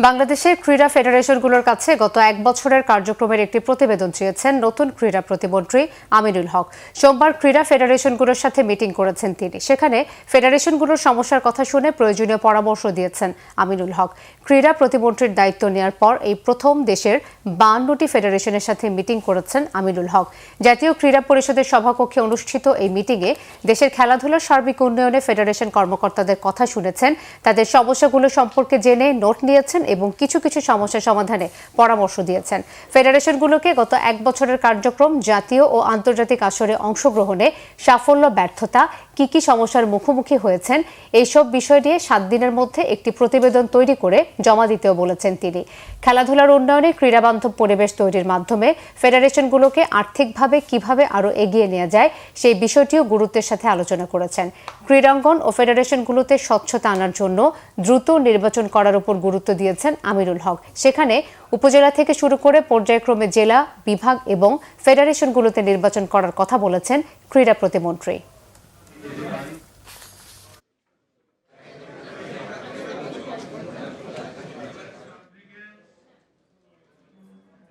বাংলাদেশের ক্রীড়া ফেডারেশনগুলোর কাছে গত এক বছরের কার্যক্রমের একটি প্রতিবেদন চেয়েছেন নতুন ক্রীড়া প্রতিমন্ত্রী আমিনুল হক। সোমবার ক্রীড়া ফেডারেশনগুলোর সাথে মিটিং করেছেন তিনি। সেখানে ফেডারেশনগুলোর সমস্যার কথা শুনে প্রয়োজনীয় পরামর্শ দিয়েছেন আমিনুল হক। ক্রীড়া প্রতিমন্ত্রীর দায়িত্ব নেওয়ার পর এই প্রথম দেশের 52টি ফেডারেশনের সাথে মিটিং করেছেন আমিনুল হক। জাতীয় ক্রীড়া পরিষদের সভাকক্ষে অনুষ্ঠিত এই মিটিংয়ে দেশের খেলাধুলার সার্বিক উন্নয়নে ফেডারেশন কর্মকর্তাদের কথা শুনেছেন, তাদের সমস্যাগুলো সম্পর্কে জেনে নোট নিয়েছেন এবং কিছু কিছু সমস্যা সমাধানে পরামর্শ দিয়েছেন। ফেডারেশনগুলোকে গত এক বছরের কার্যক্রম, জাতীয় ও আন্তর্জাতিক আসরে অংশগ্রহণে সাফল্য, ব্যর্থতা, কি কি সমস্যার মুখোমুখি হয়েছেন, এইসব বিষয় নিয়ে 7 দিনের মধ্যে একটি প্রতিবেদন তৈরি করে জমা দিতেও বলেছেন তিনি। খেলাধুলার উন্নয়নে ক্রীড়াবান্ধব পরিবেশ তৈরির মাধ্যমে ফেডারেশনগুলোকে আর্থিকভাবে কিভাবে আরও এগিয়ে নেওয়া যায় সেই বিষয়টিও গুরুত্বের সাথে আলোচনা করেছেন। ক্রীড়াঙ্গন ও ফেডারেশনগুলোতে স্বচ্ছতা আনার জন্য দ্রুত নির্বাচন করার উপর গুরুত্ব দিয়েছেন আমিনুল হক। সেখানে উপজেলা থেকে শুরু করে পর্যায়ক্রমে জেলা, বিভাগ এবং ফেডারেশনগুলোতে নির্বাচন করার কথা বলেছেন ক্রীড়া প্রতিমন্ত্রী।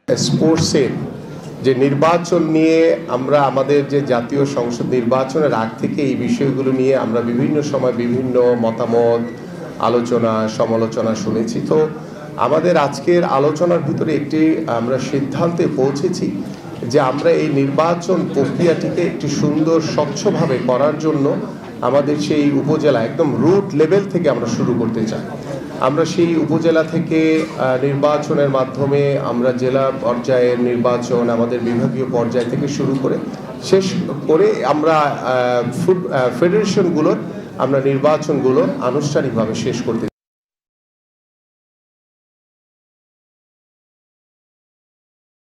স্পোর্টসের যে নির্বাচন নিয়ে আমরা আমাদের যে জাতীয় সংসদ নির্বাচনের আগ থেকে এই বিষয়গুলো নিয়ে আমরা বিভিন্ন সময় বিভিন্ন মতামত, আলোচনা, সমালোচনা শুনেছি। তো আমাদের আজকের আলোচনার ভিতরে একটি আমরা সিদ্ধান্তে পৌঁছেছি যে আমরা এই নির্বাচন প্রক্রিয়াটিকে একটি সুন্দর, স্বচ্ছভাবে করার জন্য আমাদের সেই উপজেলা একদম রুট লেভেল থেকে আমরা শুরু করতে চাই। আমরা সেই উপজেলা থেকে নির্বাচনের মাধ্যমে আমরা জেলা পর্যায়ের নির্বাচন, আমাদের বিভাগীয় পর্যায় থেকে শুরু করে শেষ করে আমরা ফেডারেশনগুলোর আমরা নির্বাচনগুলো আনুষ্ঠানিকভাবে শেষ করতে